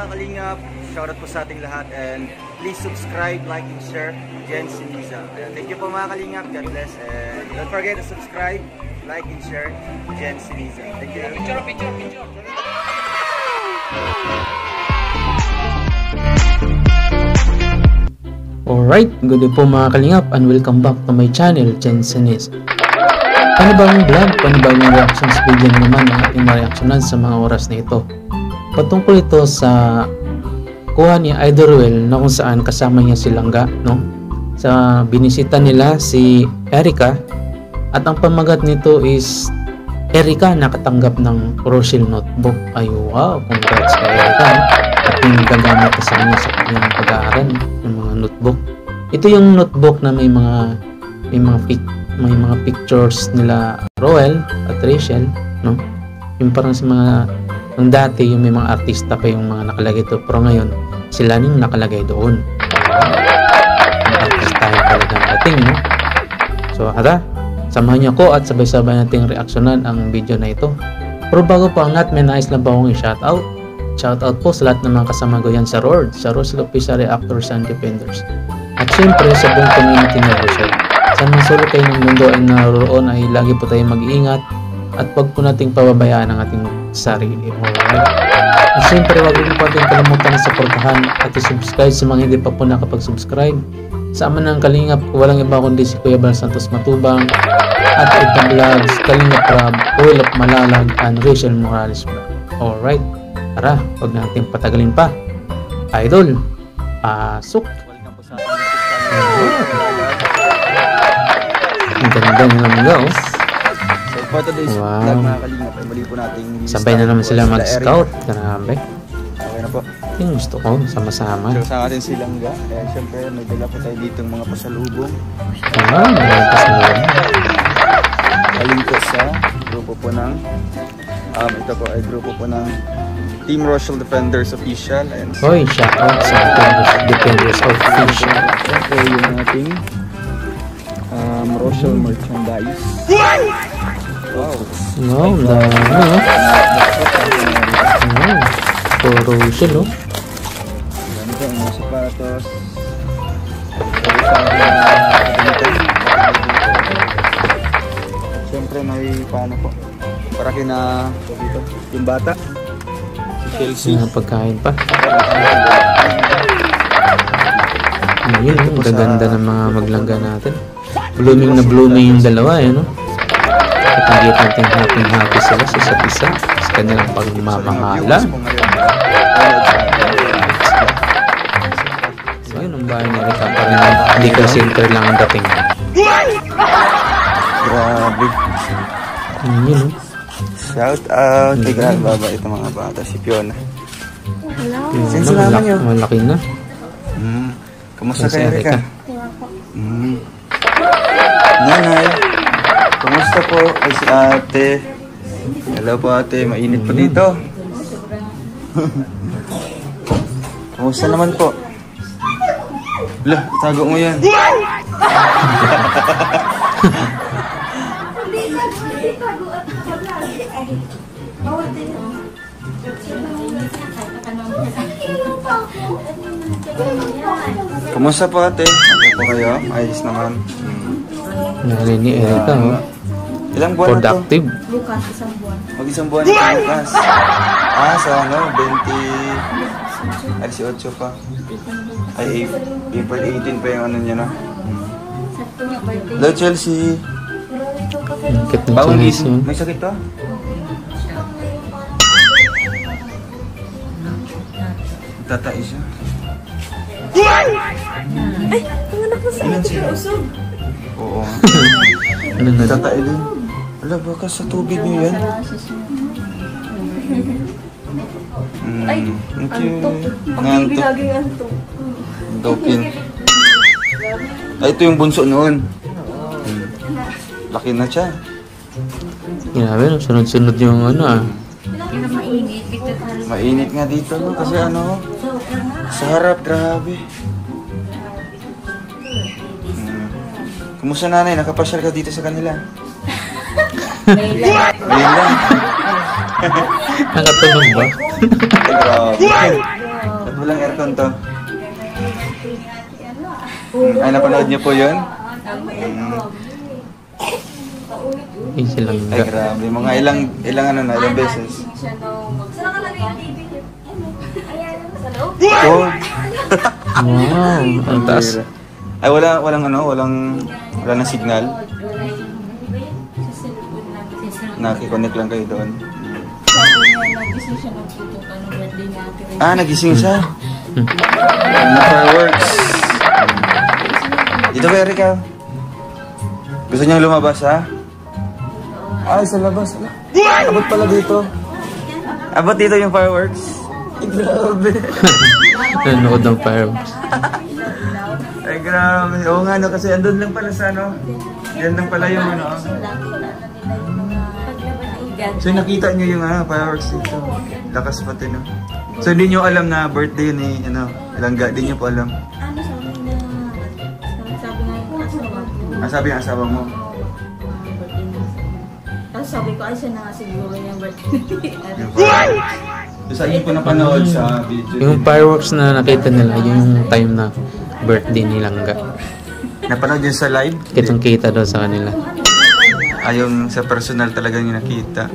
mga kalingap, shoutout po sa ating lahat, and please subscribe, like, and share Jen Siniza. Thank you po mga kalingap, God bless, and don't forget to subscribe, like, and share Jen Siniza. Thank you. Picture. Alright, good day po mga kalingap, and welcome back to my channel, Jen Siniza. Panibagong vlog, panibagong reactions video naman ang ating mareaksyonan sa mga oras na ito. Patungkol ito sa kuha ni Idol Ruel na kung saan kasama niya si Langga, no? Sa binisita nila si Erica, at ang pamagat nito is Erica nakatanggap ng Rochelle notebook. Ay wow, congrats kay Erica, no? At yung gagamit sa kanya sa kanyang pag-aaral ng mga notebook. Ito yung notebook na may mga pictures nila Roel at Rachel, no? Yung parang sa mga ang dati yung may mga artista pa yung mga nakalagay doon, pero ngayon sila ning nakalagay doon. Ang artista yung talagang dating, no? So samahan niyo ko at sabay-sabay nating reaksyonan ang video na ito. Pero bago pa ang lahat, may nais lang pa akong i-shoutout. Shoutout po sa lahat ng mga kasama ko yan sa RORD, sa Rochelle Official Reactors and Defenders. At syempre sa buong community na Rochelle. Sa mga solo kayo ng mundo ay naroon ay lagi po tayong mag-iingat at wag po nating pababayaan ang ating sarili. Alright? At syempre wag po natin kalimutan na supportahan at i-subscribe sa mga hindi pa po nakapag-subscribe. Sa Ama ng Kalingap, walang iba kundi si Kuya Bal Santos Matubang at Ita Vlogs, Kalingap Rab, Oil of Malalag, and Rachel Morales Vlog. Alright, tara, wag natin patagalin pa. Idol, pasok! Welcome po sa ating Ang ganda ng langga, oh. So for today's vlog mga kalingap, ay muli po nating sabay na naman sila mag-scout. Grabe. Okay na po. Yung gusto ko, sama-sama. So sa atin si Langga, kaya syempre may dala po tayo dito mga pasalubong. May pasalubong. Galing po sa grupo po ng ito po ay grupo po ng Team Rochelle Defenders Official. Hoy, shoutout sa Defenders Official. Syempre yung ating Rochelle merchandise. Wow! Wow, dami, oh. Puro Rochelle, oh. Ganito ang mga sapatos. Siyempre may paano po para kina dito yung bata si Chelsea Mga pagkain pa. Ayun, ang gaganda ng mga maglangga natin. Blooming na blooming yung dalawa, eh, no? At ang git natin happy sila sa isa't isa sa kanilang pagmamahala. So yun, ang bahay ni Erica pa rin. Hindi ka center lang ang dating. grabe. Yun, no? Shout out kay baba ito mga bata si Fiona. Malaki na. Kumusta kay Erica? Nanay, kumusta po? Ay si ate. Hello po ate, mainit po dito. Kumusta naman po? Lah, tago mo yan. Kumusta po ate? Okay po kayo? Ayos naman. Nari ni Erica, oh. Ilang buwan Productive. na to? Bukas, isang buwan. Mag-isang buwan na ito bukas. Sa ano? 20... Ay, 18 pa. Ay, April 18 pa yung ano niya, no? Hello, Chelsea. Bawang gising. May sakit to? Tatai siya. Ay! Panganak na sa usog. Oo. Tatai din. Ala, baka sa tubig niyo yan. Ay, antok. Ang laging antok. Antokin. Ay, ito yung bunso noon. Laki na siya. Grabe, no? Sunod-sunod yung ano, ah. Mainit nga dito, no? Kasi ano, sa harap, grabe. Kumusta nanay? Nakapasyal ka dito sa kanila? Ngayon lang. Nakatulong ba? Grabe. walang aircon to. Ay, napanood niyo po yun? Easy lang. Ay, grabe. Mga ilang beses. Saan nakalagay yung TV niyo? Sa loob? Oh. Wow, ang taas. Ay, walang nang signal. Nakikonnect lang kayo doon. Nagising siya nagtutukan ng birthday ni Ate Ray. Ah, nagising siya. Fireworks. Dito ba, Erika? Gusto niyang lumabas, ha? Ay, sa labas. Abot pala dito. Abot dito yung fireworks. Ay, grabe. Nanood ng fireworks. Ay, grabe. Oo nga, no, kasi andun lang pala sa ano. Yan lang pala yung ano. So, nakita niyo yung fireworks dito. Lakas pati, no? So, hindi niyo alam na birthday ni, Langga. Hindi niyo po alam. Sabi Sabi ng ng asawa ko. asawa mo. Tapos sabi ko, ay siya na nga siguro yung birthday. So, saan niyo po napanood sa video? Yung fireworks na nakita nila, yung time na birthday ni Langga. Napanood niyo sa live? Kitang kita daw sa kanila. Yung sa personal talaga yung nakita.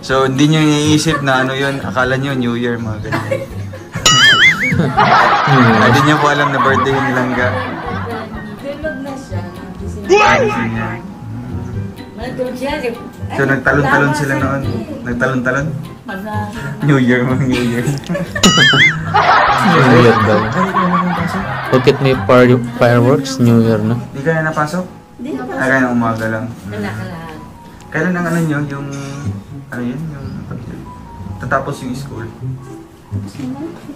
So, hindi nyo iniisip na ano yun. Akala nyo New Year, mga ganyan. Hindi nyo po alam na birthday yung Langga. Tulog na siya. Gising niya. Matulog siya. So, nagtalon-talon sila noon. Nagtalon-talon? New Year, mga New Year. New Year daw. Bakit may fireworks? New Year na. Hindi ka na napasok? Hindi na pa. Ay, kaya ng umaga lang. Kalakalaan. Kailan ang ano nyo? Yung... Ano yun? Yung... Tatapos yung school?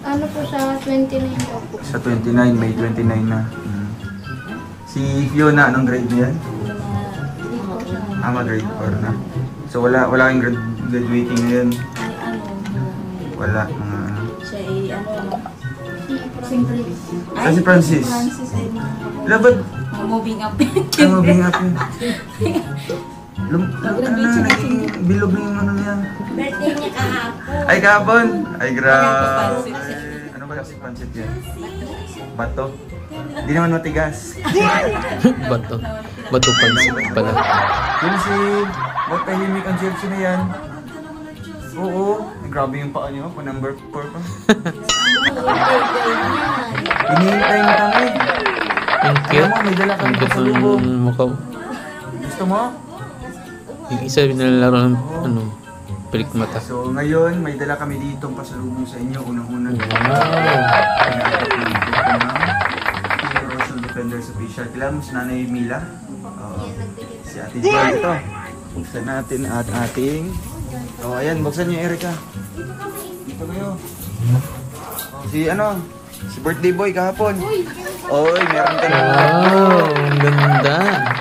Ano po sa 29 po? Sa 29, May 29 na. Si Fiona, anong grade niya yan? Grade 4 na. So wala kang graduating na yun? Ay, Wala, mga ano. siya ay Si Francis. Francis ay Labad. moving up. Moving up yun. Bilog na yung ano niya. Birthday niya kahapon. Ay, kahapon! Ay, grabe. Ano ba kasi pancit yan? Bato? Hindi naman matigas. Bato. Bato pansit pala. Chelsea! Ba't tahimik ang Chelsea na yan? Oo. Grabe yung paa niyo. Pa number 4 pa. Hinihintay mo kami. Ang cute. Alam mo, may dala kami Ang cute pasalubong. ng mukha. Gusto mo? Yung isa nilalaro ng pelik mata. So ngayon, may dala kami dito pasalubong sa inyo. Unang-una. Heroes Defenders Official. Kailan mo si Nanay Mila? Si Ate Joy ito. Buksan natin at ating... ayan, buksan niyo, Erika. Dito kayo. Si birthday boy kahapon. Oy, meron ka na. Wow, ang ganda.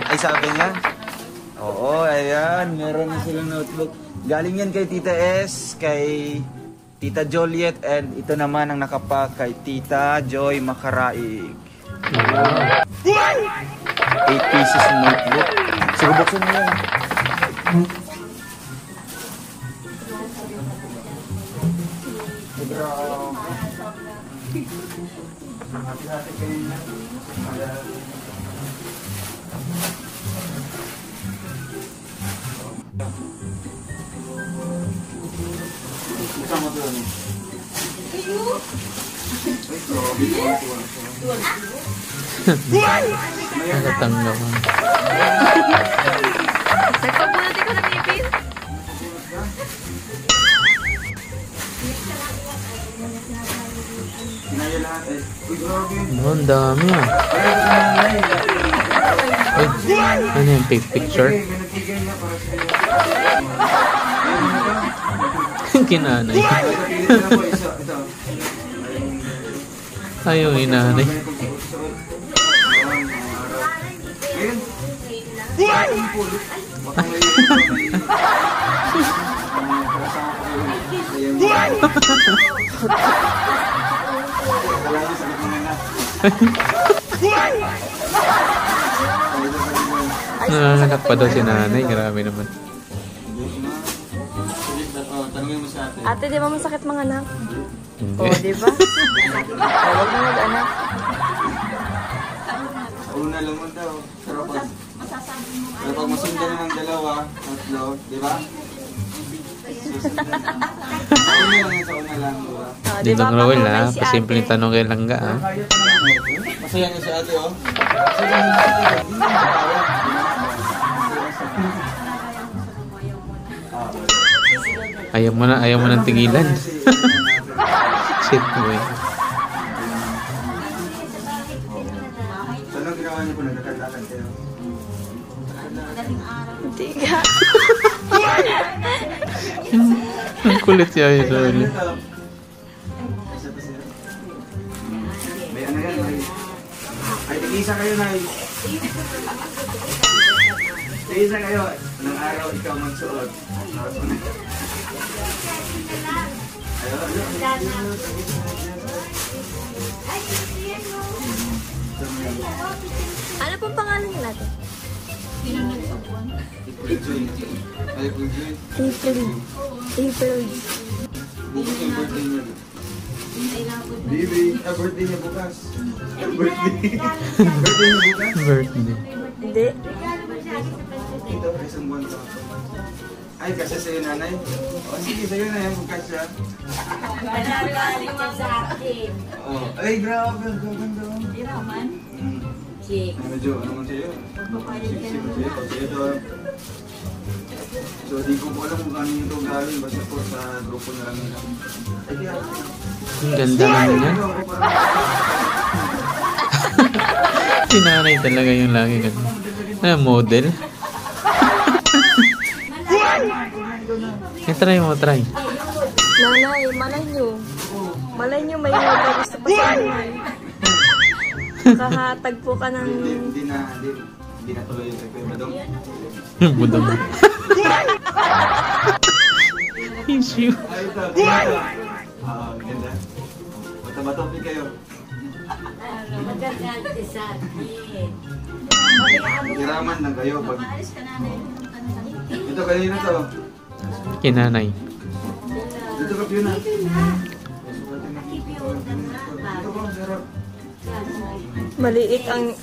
Ay, sabi niya? Oo, ayan. Meron na silang notebook. Galing yan kay Tita S, kay Tita Joliet, and ito naman ang nakapak kay Tita Joy Makaraig. 8 pieces ng notebook. Sige, buksan mo yan. Hati-hati kayo na. Sama doon. Nakatanggap mo. Nagpabunati ko ng ipin. Hinaya lahat eh. Uy, grabe. Oh, ang dami ah. Ay, ano yung picture? Nagbigay niya para sa Kinanay. Ito na po, isa. Ito. Ayaw, inanay. Ayun. Nanganak pa daw si nanay. Grabe naman. tanungin mo sa ate. Ate, di ba masakit mga anak? Hindi. Oo, di ba? Huwag na mag-anak. Sa una lang mo daw. Pero pag masundan ng dalawa, tatlo, di ba? Sa una lang yun, sa una lang, di ba? Oh, Dito ng Roel ha, pasimpleng tanong kay Langga ha. Masaya niya si ate, oh. Masaya niya si ate, hindi na matawa. Ayaw mo nang tigilan. Shit boy. So, anong ginawa niyo po? Nagkakalakan kayo? Hindi ka. Ang kulit siya yun, Roel. May ano yan, may... Ay, tig-isa kayo, Nay. Tig-isa kayo. Anong araw ikaw magsuot? Ano pong pangalan niyo natin? April. Bukas yung birthday niya. Baby, birthday niya bukas. Birthday niya bukas? Birthday. Hindi. Ito, isang buwan ka. Ay, kasi sa'yo nanay. O sige, sa'yo na yan, bukas siya. Oh, ay, grabe, ang gaganda. Hindi naman. Medyo, ano man sa'yo? Sip sa'yo, pag sa'yo to. So, di ko po alam kung ano ito galing. Basta po sa grupo na lang nila. Ay, kaya. Ang ganda naman yan. Sinanay talaga yung lagi ganun. Model. Try mo, try. Nanay, malay nyo may gusto pa sa nanay. Kahatag po ka ng... Hindi na tuloy yung kay Badong. Yung budong. Issue. Ay, ito. Ganda. Bato-bato kayo. Hiraman lang kayo pag... Ito, kanina to. Kinanay. Dito ka, Fiona. Dito ka, sarap.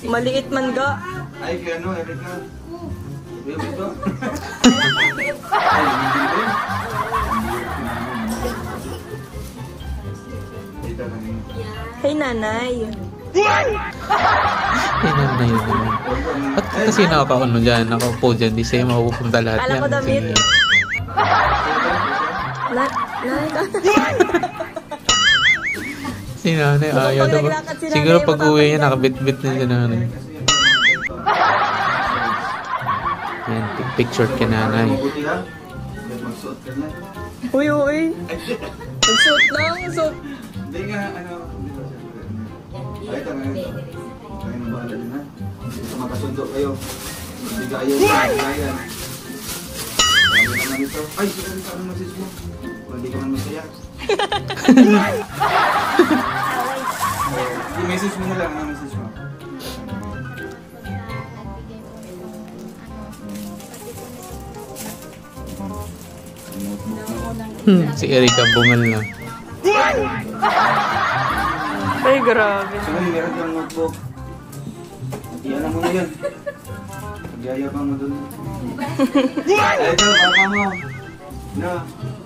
Maliit man ga. Ay, kaya ano, Erika. Kuya, ito. Ay, hindi din. Dito kanina. Hey nanay. Kinanay yun naman. Ba't kasi nakapakano dyan? Nakaupo dyan. Di sa'yo mapupunta lahat Alam yan. ko damit. Sige. Nanay ka. Si nanay, ayaw daw. Siguro pag uwi niya, nakabit-bit na si nanay. Yan, picture kay nanay. Mabuti ha. Magsuot ka na. Uy. Magsuot lang, suot. Hindi nga, ano. Ay, ito ngayon. Ngayon ang bahala din ha. Dito makasundo kayo. Hindi ka ayaw sa kagayan. Sabi naman ito. Ay, siguro ka anong message mo. Kung hindi ka man masaya. I-message mo na lang. Anong message mo? Si Erika bungal na. Ay, grabe. So, meron kang notebook. Iyan mo na yan. Pagyayabang mo dun. Ay, ito, papa mo. No.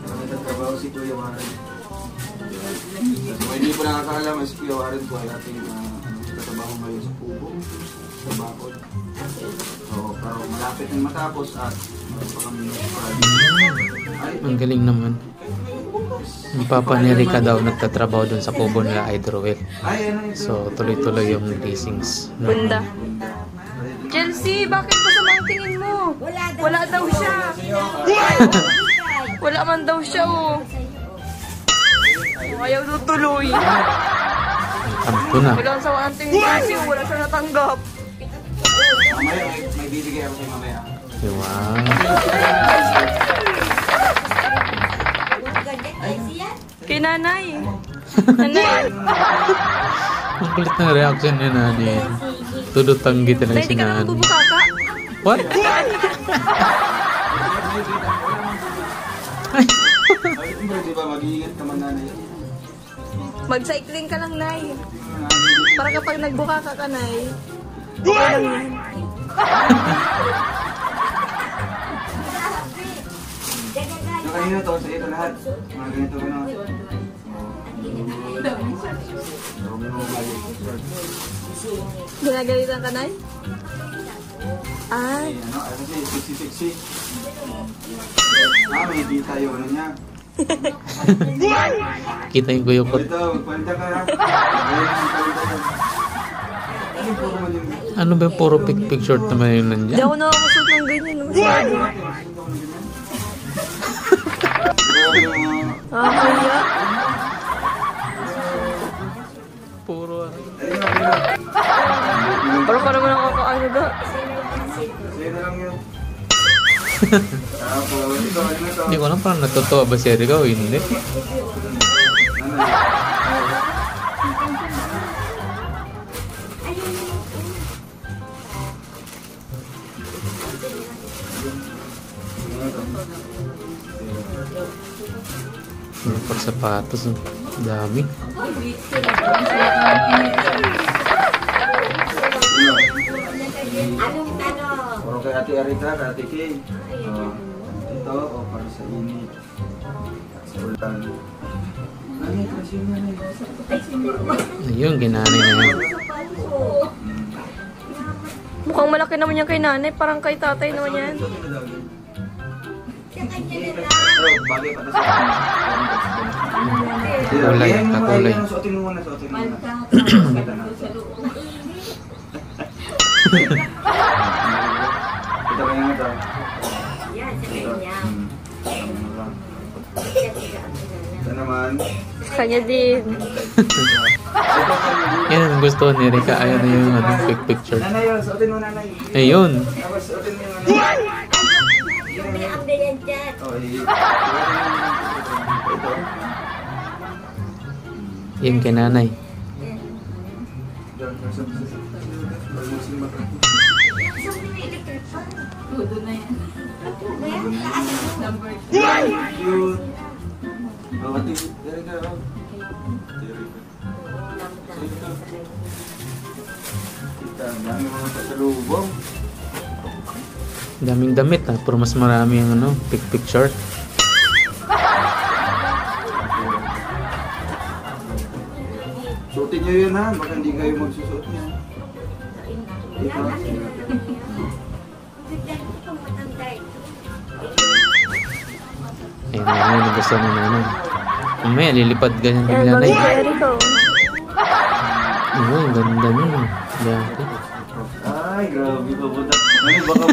Nagtatrabaho si Kuya Warren. Kung hindi po nakakaalam, si Kuya Warren po ay ating nagtatrabaho ngayon sa Kubo, sa Bakod. So, pero malapit na matapos at meron pa kami ng project. Ay, Ang galing naman. Yung papa ni Erika daw nagtatrabaho dun sa kubo nila Idrowell. ay, ano ito? So, tuloy-tuloy yung blessings. No? Bunda. Chelsea, bakit pa sa mga tingin mo? Wala daw siya. Wala man daw siya, oh. Ayaw tutuloy. Ampo na. Wala sa mga tingin kasi wala siya natanggap. Mamaya, may bibigay ako sa'yo mamaya. Wow. Kay nanay. Nanay. Ang kulit na reaction ni nanay. Tudutanggi talaga Nay, si di ka naman nanay. bubukaka. What? Ay, Siyempre, di ba, mag-iingat ka man nanay. Mag-cycling ka lang, Nay. Para kapag nagbuka ka, Nay, okay lang yan. Kanina to, sa ito lahat. Mga ganito ko na. Ginagalitan ka, Nay? Ay. Kasi, sexy. May di tayo, ano niya. Kita yung guyukot. Ito, magpalita ka ha. Ano ba yung puro pic short naman yung Hindi nandiyan? ako nakakusot ng ganyan. Kaya? Puro ano. Pero pa naman nakakaano ba? Sa'yo na lang yun. Tapos, ito, ano ito? Hindi ko alam parang natutuwa ba si Erika o hindi. Pag sapatos, dami. Puro kay Ate Erika, kay Ate Kay. Ito, para sa init. Sa ulan. Nanay, kasi yung nanay. Ayun, ginanay na yun. Mukhang malaki naman yan kay nanay. Parang kay tatay naman yan. Bagay pa sa Kakulay, kakulay. Suotin mo muna, suotin mo muna. Ito ba yung ito? Ito naman. Kanya din. Yan ang gusto ni Erika. Ayaw na yung ano, picture. Nanay, suotin mo nanay. Ayun. Tapos suotin mo yung nanay. Oh, ito. Yan kay nanay. Tudo na yan. Number 2. Cute. Ate, Erika, Kita, dami mga pasalubong. Daming damit ha. Pero mas marami yung ano, pic short. Suotin nyo yun ha, baka hindi kayo magsusuot niya. Ito. Ayun na yun ang gusto ni nanay. Mamaya, lilipad ganyan din Yan, nanay. bagay kay Erika. Ayun, ang ganda nun. Dati. Ay, grabe ka ba? Ano, baka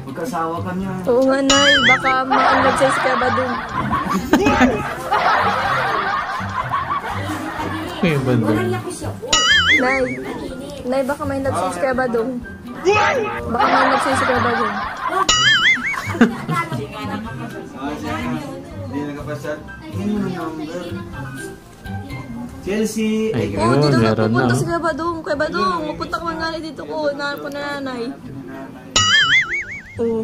magkasawa ka niya. Oo nga, Nay. Baka ma-unlove ka ba dun? Ay, banda. Nay. Nay, baka may love sense ka ba dun? Baka may love sense ka ba dun? Hindi nakapasal. Hindi mo na number. Chelsea. Ay, Oo, dito na meron na. pupunta si Kuya Badong. Kuya Badong, mapunta ka man dito ko. Nahan ko na nanay. Oo.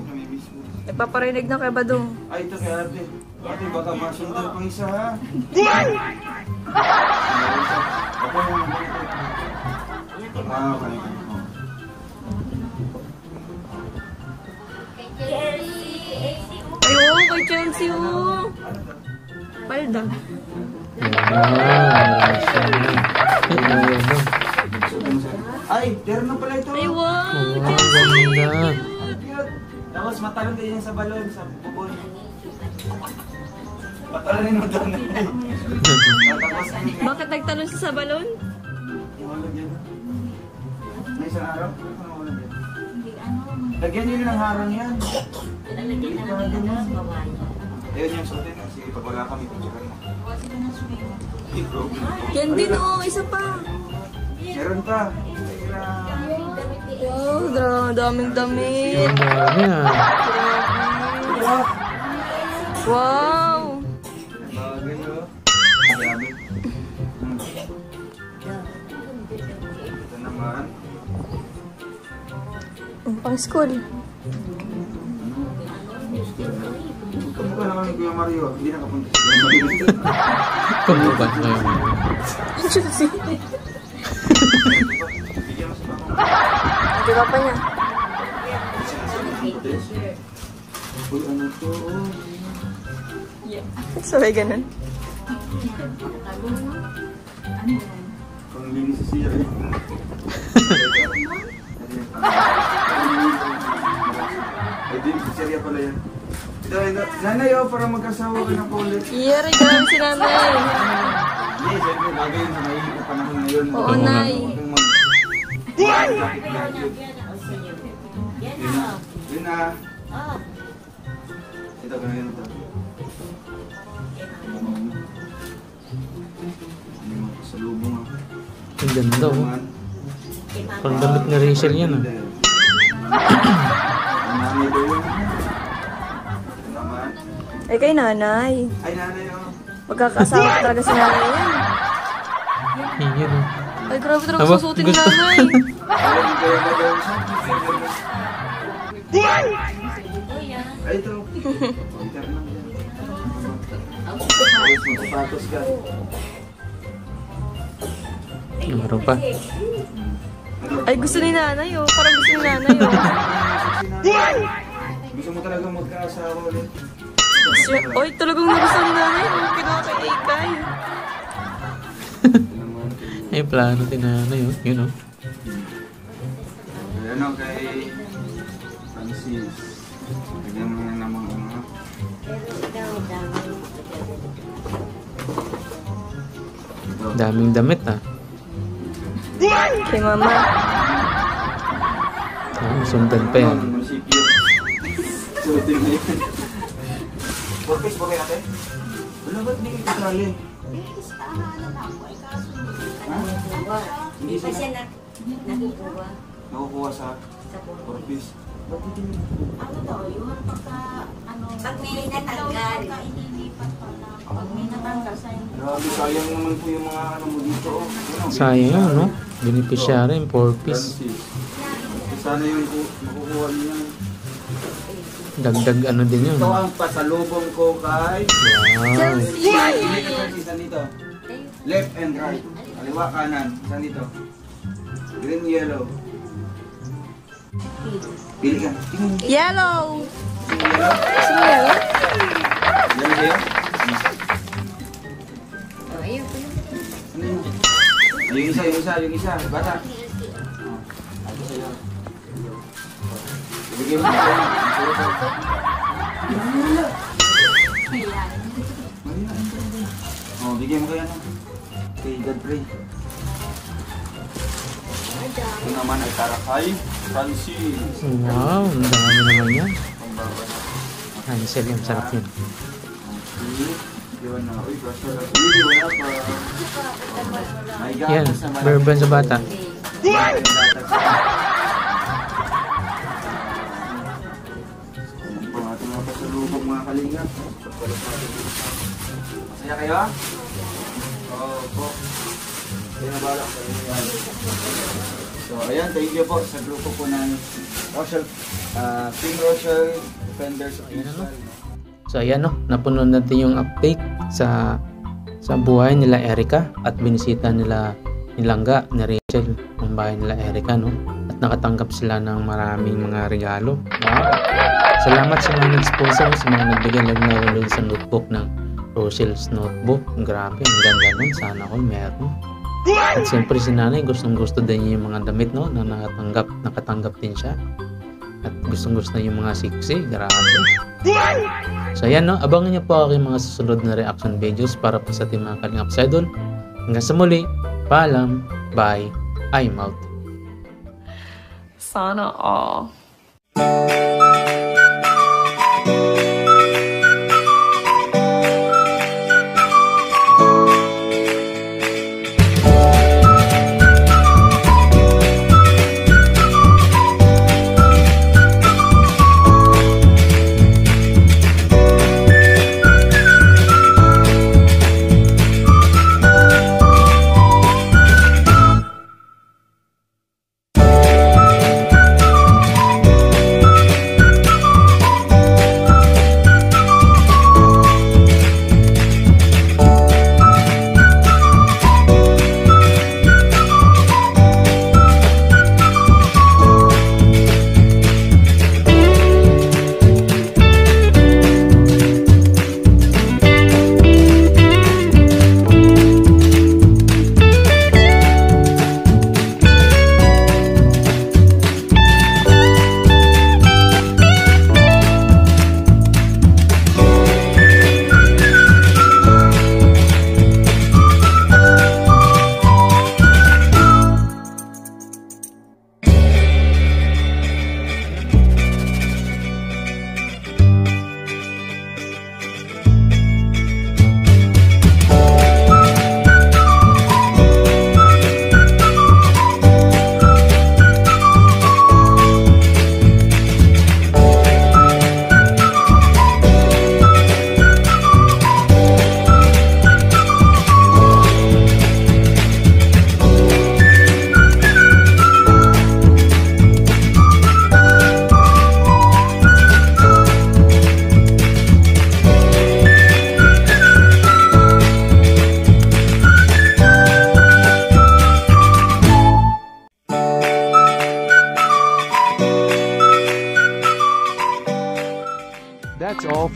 Nagpaparinig na Kuya Badong. Ay, ito kay ate. Ate, baka masundan pang isa ha. Ako yung Ayun, kay Chelsea oh. Palda. Ay, terno pala ito. Ay, wow. Ganda. Tapos matalon din yan sa balon, sa bubon. Patalonin mo doon. Tapos, Bakit nagtalon siya sa balon? iwalog yan. May isang araw? Ano iwalog yan? Lagyan nyo ng harang yan. Ayun yung suotin. Sige, pag wala kami, pagsakan mo. Yan din oh, isa pa. Meron pa. Wow, daming damit. Ang dami ah. Wow. Bagay o. Dami. Ito naman. Pang school. Kamukha naman ni Kuya Mario. Hindi nakapunta sa Kuya Mario. Kumbaga ngayon. Bigyan mo sa pamang. Di ba pa niya? Uy, ano to? Sabay ganun. Pang linis siya eh. Ay, di, serya pala yan. Nanay, para magkasawa ka ng kulit. Yari, grabe si nanay. Hindi, siyempre, bagay yun sa mahihip na panahon ngayon. Oo, nay. Yun na. Ito, ganyan ito. Sa lubong ah. Ang ganda oh. Parang damit ni Rachel yan ah. Nanay daw yun. Naman. Eh, kay nanay. Ay, nanay oh. Magkakasawa ko talaga si nanay yan. Yan oh. Ay, grabe talaga Aba, susutin ni gusto. nanay. Alam mo kaya ba daw siya? Ay, ito. Konter lang yan. Ayos mo sapatos ka. Meron pa. Ay, gusto ni nanay oh. Parang gusto ni nanay oh. Gusto mo talaga magkaasawa ulit? Oy, talagang nagusto ni nanay oh. Kinuha kay Aikay. Ay, plano din na yun. Yun oh. Ayan o kay Francis. Lagyan mo na naman ano. Daming damit ah. Kay mama. Oh, sundan pa yan. Munisipyo. Suotin mo yan. Purpose ba kayo ate? Wala ba't hindi kayo kasali? Hindi pa siya nakukuha. Nakukuha sa purpose. Ba't hindi mo? Ano daw, yung pagka, pag may natanggal. Pag may natanggal sa inyo. Grabe, sayang naman po yung mga ano mo dito. Ano, Sayang yun no. Beneficiary yung 4-piece. Francis. Sana yung makukuha niya. Dagdag ano din yun. Ito ang pasalubong ko kay... Wow. Pili ka Francis, saan dito? Left and right. Kaliwa, kanan. Saan dito? Green, yellow. Pili ka. Yellow! Sino yellow? Sino yellow? Yellow yun? Oh, ayun. Ano yun? Yung isa. Bata. Ako sa'yo. Ibigay mo sa'yo. Oh, bigyan mo kaya na. Kay Godfrey. Ito naman ay para kay Francis. Wow, ang dami naman yan. Pambabas. Hansel yan, sarap yun. Iwan na. Uy, basta lang. Wala pa. May Yan, gatas na Burban sa bata. Ang pangating mga pasalubong mga kalingap. Masaya kayo? Oo po. Kaya nabalak sa inyo yan. So ayan, thank you po sa grupo po ng Team Rochelle Defenders of Israel. So ayan no, napuno natin yung update sa buhay nila Erica at binisita nila Nilangga ni Rachel ang bahay nila Erica no, at nakatanggap sila ng maraming mga regalo. Wow. Salamat sa mga nag-sponsor, sa mga nagbigay lalo sa notebook ng Rochelle's notebook. Grabe, ang ganda nun, sana all meron. At siyempre si nanay gustong gusto din niya yung mga damit no, na nakatanggap din siya. At gustong gusto yung mga siksi, grabe. So ayan no, abangan niyo po aking mga susunod na reaction videos para po sa ating mga Kalingap Idol. Hanggang sa muli, paalam, bye, I'm out. Sana all.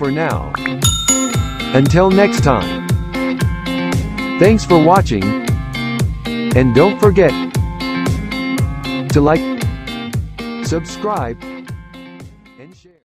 for now. Until next time. Thanks for watching. And don't forget to like, subscribe,